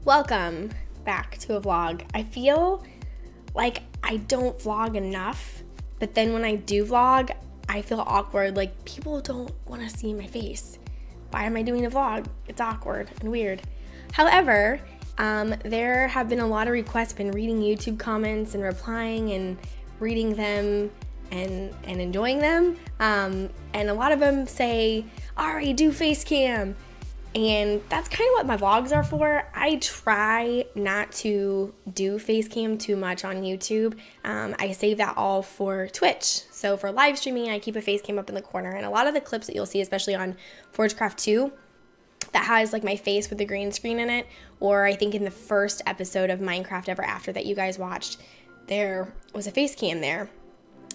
Welcome back to a vlog. I feel like I don't vlog enough, but then when I do vlog, I feel awkward. Like, people don't want to see my face. Why am I doing a vlog? It's awkward and weird. However, there have been a lot of requests. I've been reading YouTube comments and replying and reading them and enjoying them. And a lot of them say, Ari, do Facecam. And that's kind of what my vlogs are for. I try not to do Facecam too much on YouTube. I save that all for Twitch. So for live streaming, I keep a Facecam up in the corner. And a lot of the clips that you'll see, especially on Forgecraft 2, that has like my face with the green screen in it, or I think in the first episode of Minecraft Ever After that you guys watched, there was a Facecam there.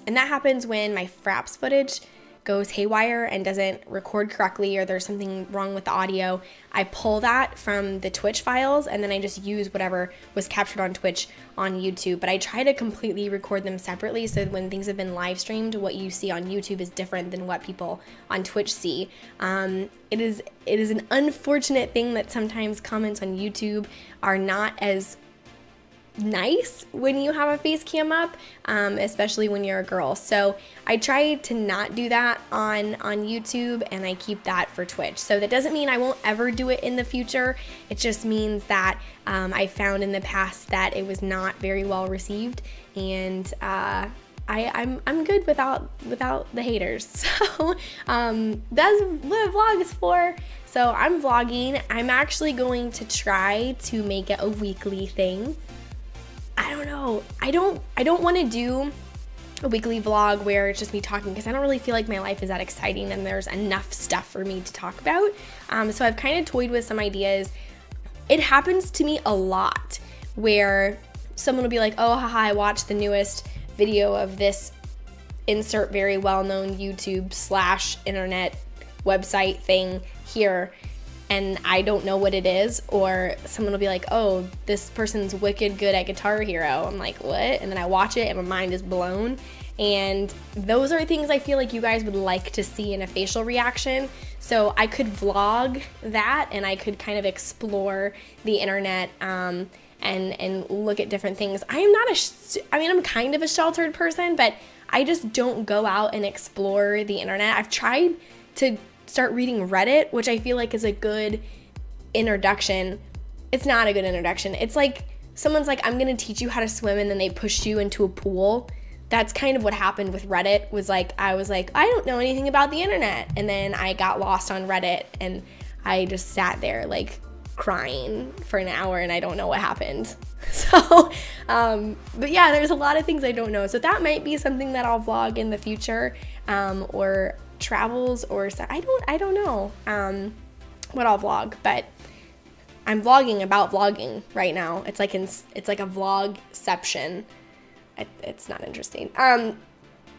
And that happens when my Fraps footage goes haywire and doesn't record correctly, or there's something wrong with the audio. I pull that from the Twitch files and then I just use whatever was captured on Twitch on YouTube. But I try to completely record them separately so that when things have been live streamed, what you see on YouTube is different than what people on Twitch see. It is an unfortunate thing that sometimes comments on YouTube are not as nice when you have a face cam up, especially when you're a girl. So I try to not do that on YouTube, and I keep that for Twitch. So that doesn't mean I won't ever do it in the future. It just means that I found in the past that it was not very well received, and I'm good without the haters. So that's what a vlog is for. So I'm vlogging. I'm actually going to try to make it a weekly thing. I don't know. I don't want to do a weekly vlog where it's just me talking, because I don't really feel like my life is that exciting and there's enough stuff for me to talk about. So I've kind of toyed with some ideas. It happens to me a lot where someone will be like, oh, haha, I watched the newest video of this insert very well-known YouTube / internet website thing here, and I don't know what it is. Or someone will be like, oh, this person's wicked good at Guitar Hero. I'm like, what? And then I watch it and my mind is blown. And those are things I feel like you guys would like to see in a facial reaction. So I could vlog that, and I could kind of explore the internet and look at different things. I'm kind of a sheltered person, but I just don't go out and explore the internet. I've tried to start reading Reddit, which I feel like is a good introduction. It's not a good introduction. It's like someone's like, I'm gonna teach you how to swim, and then they push you into a pool. That's kind of what happened with Reddit. I was like, I don't know anything about the internet, and then I got lost on Reddit, and I just sat there like crying for an hour, and I don't know what happened. So but yeah, there's a lot of things I don't know. So that might be something that I'll vlog in the future, or travels, or I don't know what I'll vlog, but I'm vlogging about vlogging right now. It's like a vlogception. It's not interesting.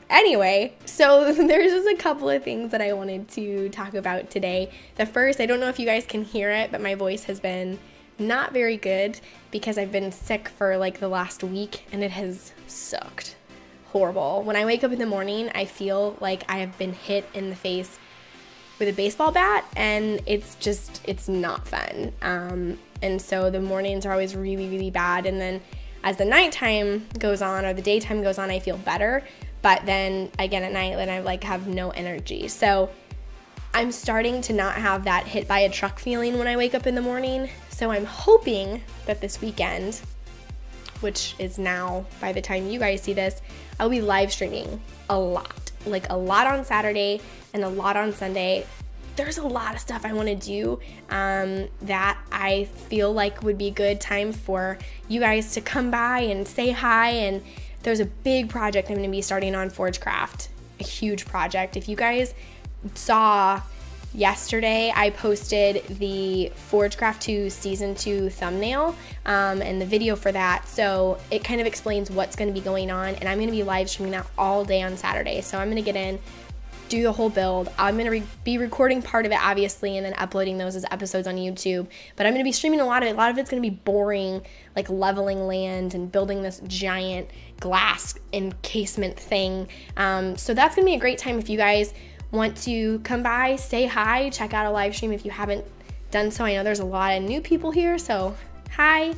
Anyway, so there's just a couple of things that I wanted to talk about today. The first, I don't know if you guys can hear it, but my voice has been not very good because I've been sick for like the last week, and it has sucked. Horrible. When I wake up in the morning, I feel like I have been hit in the face with a baseball bat, and it's not fun. And so the mornings are always really, really bad, and then as the nighttime goes on, or the daytime goes on, I feel better, but then again at night, then I like have no energy. So I'm starting to not have that hit by a truck feeling when I wake up in the morning. So I'm hoping that this weekend, which is now, by the time you guys see this, I'll be live streaming a lot. Like a lot on Saturday and a lot on Sunday. There's a lot of stuff I want to do that I feel like would be a good time for you guys to come by and say hi. And there's a big project I'm going to be starting on Forgecraft, a huge project. If you guys saw yesterday, I posted the Forgecraft 2 Season 2 thumbnail and the video for that. So it kind of explains what's going to be going on, and I'm going to be live streaming that all day on Saturday. So I'm going to get in, do the whole build. I'm going to be recording part of it, obviously, and then uploading those as episodes on YouTube. But I'm going to be streaming a lot of it. A lot of it's going to be boring, like leveling land and building this giant glass encasement thing. So that's going to be a great time if you guys want to come by, say hi, check out a live stream if you haven't done so. I know there's a lot of new people here, so hi,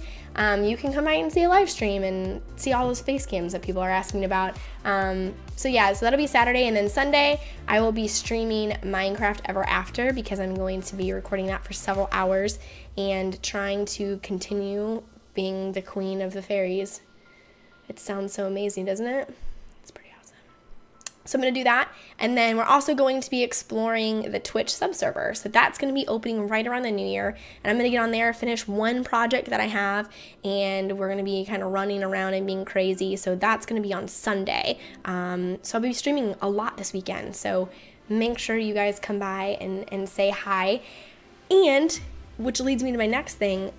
you can come by and see a live stream and see all those face cams that people are asking about. So yeah, so that'll be Saturday, and then Sunday I will be streaming Minecraft Ever After because I'm going to be recording that for several hours and trying to continue being the queen of the fairies. It sounds so amazing, doesn't it? It's pretty awesome. So I'm going to do that, and then we're also going to be exploring the Twitch subserver. So that's going to be opening right around the new year, and I'm going to get on there, finish one project that I have, and we're going to be kind of running around and being crazy. So that's going to be on Sunday. So I'll be streaming a lot this weekend, so make sure you guys come by and say hi. And which leads me to my next thing,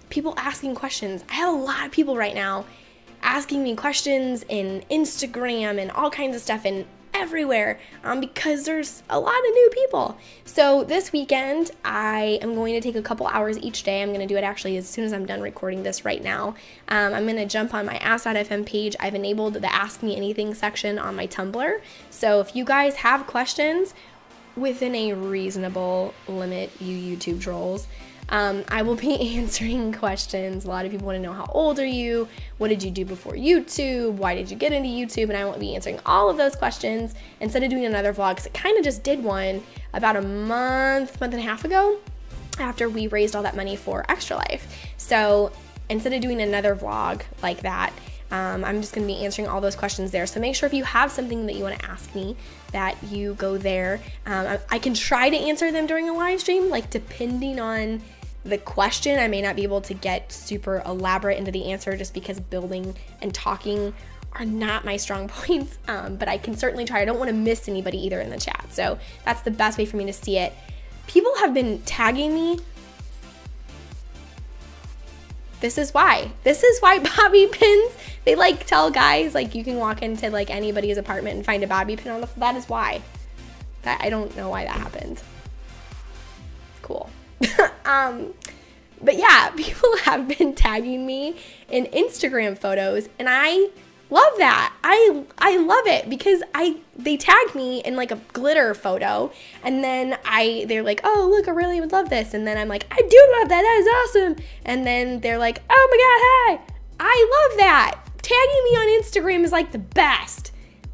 people asking questions. I have a lot of people right now asking me questions in Instagram and all kinds of stuff and everywhere because there's a lot of new people. So this weekend I am going to take a couple hours each day. I'm going to do it actually as soon as I'm done recording this right now. I'm going to jump on my Ask.fm page. I've enabled the Ask Me Anything section on my Tumblr. So if you guys have questions within a reasonable limit, you YouTube trolls, I will be answering questions. A lot of people want to know, how old are you? What did you do before YouTube? Why did you get into YouTube? And I will be answering all of those questions instead of doing another vlog, because I kind of just did one about a month and a half ago after we raised all that money for Extra Life. So instead of doing another vlog like that, I'm just going to be answering all those questions there. So make sure if you have something that you want to ask me that you go there. I can try to answer them during a live stream, like depending on the question. I may not be able to get super elaborate into the answer just because building and talking are not my strong points, but I can certainly try. I don't want to miss anybody either in the chat. So that's the best way for me to see it. People have been tagging me. This is why bobby pins, they like tell guys like you can walk into like anybody's apartment and find a bobby pin on the, that is why. I don't know why that happened. Cool. But yeah, people have been tagging me in Instagram photos, and I love that. I love it because they tag me in like a glitter photo, and then they're like, oh look, Aureylian would love this, and then I'm like, I do love that, that is awesome, and then they're like, oh my god, hey, I love that. Tagging me on Instagram is like the best.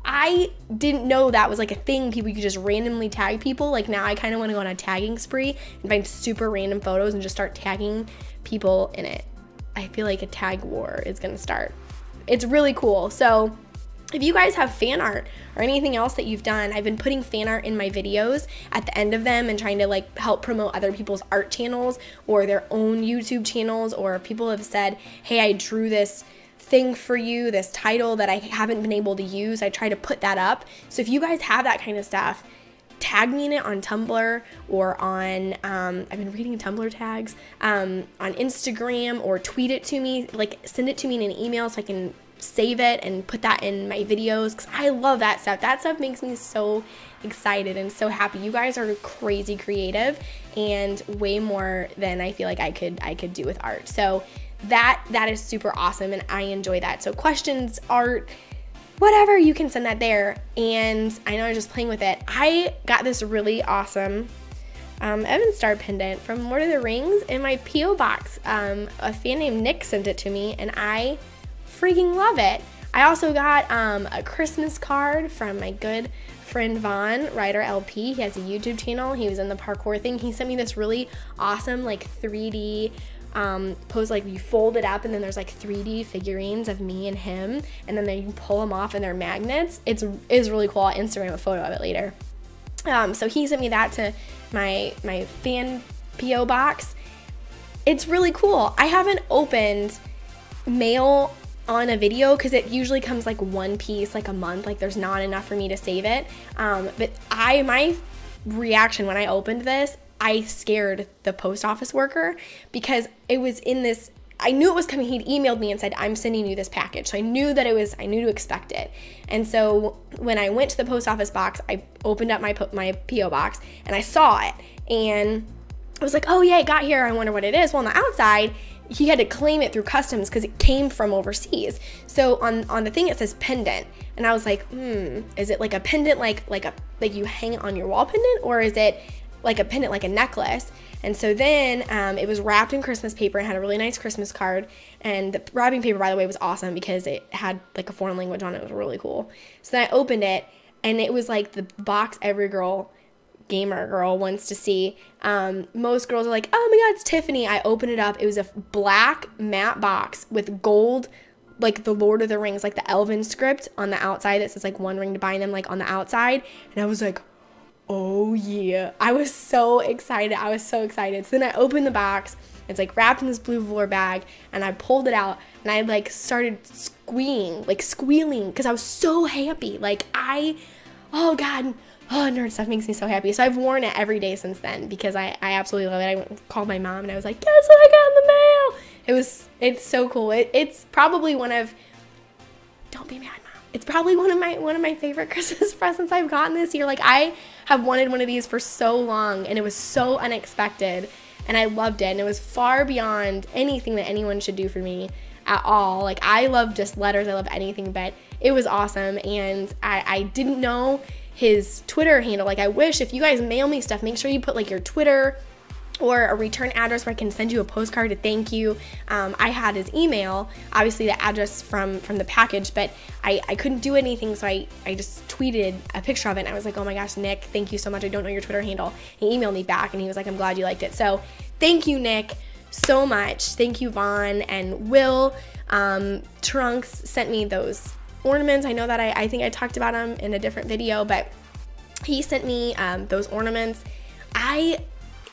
I didn't know that was like a thing. People could just randomly tag people. Like now I kind of want to go on a tagging spree and find super random photos and just start tagging people in it. I feel like a tag war is gonna start. It's really cool. So if you guys have fan art or anything else that you've done, I've been putting fan art in my videos at the end of them and trying to like help promote other people's art channels or their own YouTube channels, or people have said, hey, I drew this thing for you, this title that I haven't been able to use. I try to put that up. So if you guys have that kind of stuff, tag me in it on Tumblr or on, I've been reading Tumblr tags, on Instagram, or tweet it to me, like send it to me in an email so I can save it and put that in my videos, because I love that stuff. That stuff makes me so excited and so happy. You guys are crazy creative and way more than I feel like I could do with art. So that is super awesome, and I enjoy that. So questions, art, whatever, you can send that there. And I know I'm just playing with it. I got this really awesome Evan Star pendant from Lord of the Rings in my P.O. box. A fan named Nick sent it to me, and I freaking love it. I also got a Christmas card from my good friend Vaughn, Ryder LP. He has a YouTube channel. He was in the parkour thing. He sent me this really awesome like 3D pose, like you fold it up and then there's like 3D figurines of me and him, and then you can pull them off and they're magnets. It's really cool. I'll Instagram a photo of it later. So he sent me that to my fan P.O. box. It's really cool. I haven't opened mail on a video because it usually comes like one piece like a month, like there's not enough for me to save it. But my reaction when I opened this, I scared the post office worker because it was in this, I knew it was coming. He'd emailed me and said, I'm sending you this package. So I knew that I knew to expect it. And so when I went to the post office box, I opened up my P.O. box and I saw it. And I was like, oh yeah, it got here. I wonder what it is. Well, on the outside, he had to claim it through customs because it came from overseas. So on the thing it says pendant. And I was like, is it like a pendant, like you hang it on your wall pendant? Or is it like a pendant, like a necklace. And so then it was wrapped in Christmas paper and had a really nice Christmas card. And the wrapping paper, by the way, was awesome because it had like a foreign language on it. It was really cool. So then I opened it, and it was like the box every gamer girl wants to see. Most girls are like, oh my god, it's Tiffany. I opened it up. It was a black matte box with gold, like the Lord of the Rings, like the Elven script on the outside that says like one ring to bind them, like on the outside. And I was like, oh yeah. I was so excited. So then I opened the box. It's like wrapped in this blue velour bag, and I pulled it out, and I like started squealing because I was so happy. Like oh god, nerd stuff makes me so happy. So I've worn it every day since then because I absolutely love it. I called my mom and I was like, guess what I got in the mail? It's so cool. It's probably one of, don't be mad, Mom. It's probably one of my favorite Christmas presents I've gotten this year. Like, I have wanted one of these for so long, and it was so unexpected, and I loved it, and it was far beyond anything that anyone should do for me at all. Like, I love just letters, I love anything, but it was awesome. And I didn't know his Twitter handle. Like, I wish, if you guys mail me stuff, make sure you put like your Twitter or a return address where I can send you a postcard to thank you. I had his email, obviously the address from the package, but I couldn't do anything, so I just tweeted a picture of it, and I was like, oh my gosh, Nick, thank you so much. I don't know your Twitter handle. He emailed me back, and he was like, I'm glad you liked it. So thank you, Nick, so much. Thank you, Vaughn and Will. Trunks sent me those ornaments. I know that I think I talked about them in a different video, but he sent me those ornaments.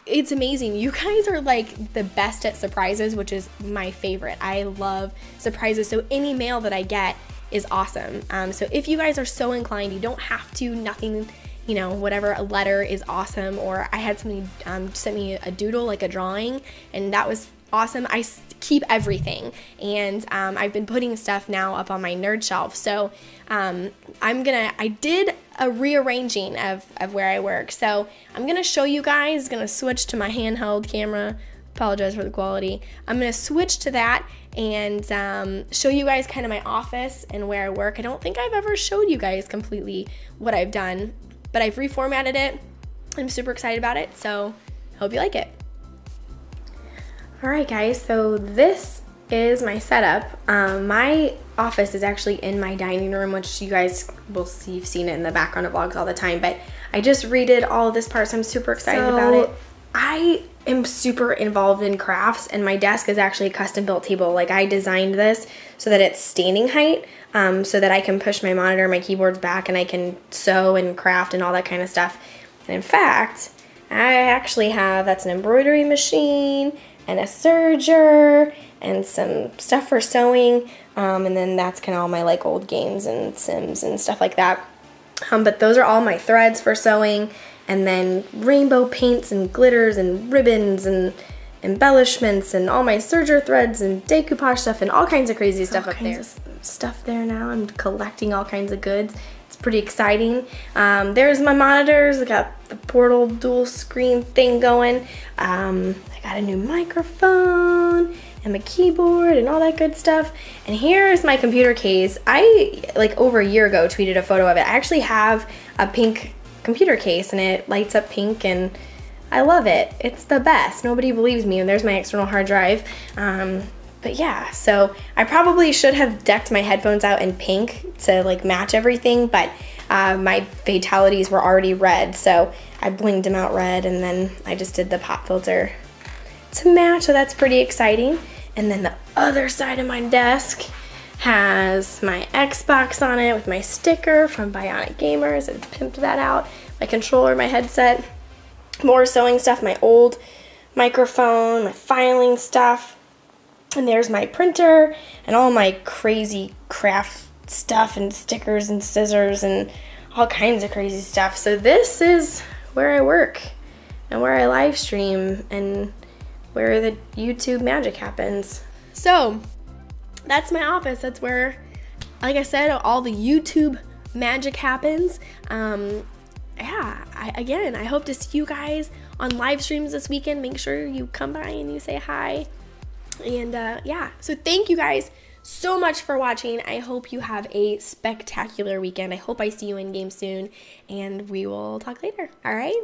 It's amazing. You guys are like the best at surprises, which is my favorite. I love surprises, so any mail that I get is awesome. So if you guys are so inclined, you don't have to, nothing, you know, whatever, a letter is awesome. Or I had somebody sent me a doodle, like a drawing, and that was awesome. I keep everything, and I've been putting stuff now up on my nerd shelf. So I did a rearranging of where I work, so I'm gonna show you guys. Gonna switch to my handheld camera. Apologize for the quality. I'm gonna switch to that and show you guys kind of my office and where I work. I don't think I've ever showed you guys completely what I've done, but I've reformatted it. I'm super excited about it, so hope you like it. Alright guys, so this is my setup. My office is actually in my dining room, which you guys will see, you've seen it in the background of vlogs all the time, but I just redid all of this part, so I'm super excited about it. I am super involved in crafts, and my desk is actually a custom built table. Like, I designed this so that it's standing height, so that I can push my monitor, my keyboards back, and I can sew and craft and all that kind of stuff. And in fact, I actually have, that's an embroidery machine and a serger and some stuff for sewing, and then that's kind of all my like old games and Sims and stuff like that. But those are all my threads for sewing, and then rainbow paints and glitters and ribbons and embellishments and all my serger threads and decoupage stuff and all kinds of crazy stuff up there. Stuff there now. I'm collecting all kinds of goods. It's pretty exciting. There's my monitors. I got the Portal dual screen thing going. I got a new microphone and my keyboard and all that good stuff. And here's my computer case. I, like, over a year ago, tweeted a photo of it. I actually have a pink computer case, and it lights up pink, and I love it. It's the best. Nobody believes me. And there's my external hard drive. But yeah, so I probably should have decked my headphones out in pink to like match everything, but my fatalities were already red, so I blinged them out red, and then I just did the pop filter to match, so that's pretty exciting. And then the other side of my desk has my Xbox on it with my sticker from Bionic Gamers. I pimped that out. My controller, my headset, more sewing stuff, my old microphone, my filing stuff. And there's my printer and all my crazy craft stuff and stickers and scissors and all kinds of crazy stuff. So this is where I work and where I live stream and where the YouTube magic happens. So that's my office. That's where, like I said, all the YouTube magic happens. Yeah, again, I hope to see you guys on live streams this weekend. Make sure you come by and you say hi. And yeah, so thank you guys so much for watching. I hope you have a spectacular weekend. I hope I see you in game soon, and we will talk later. All right?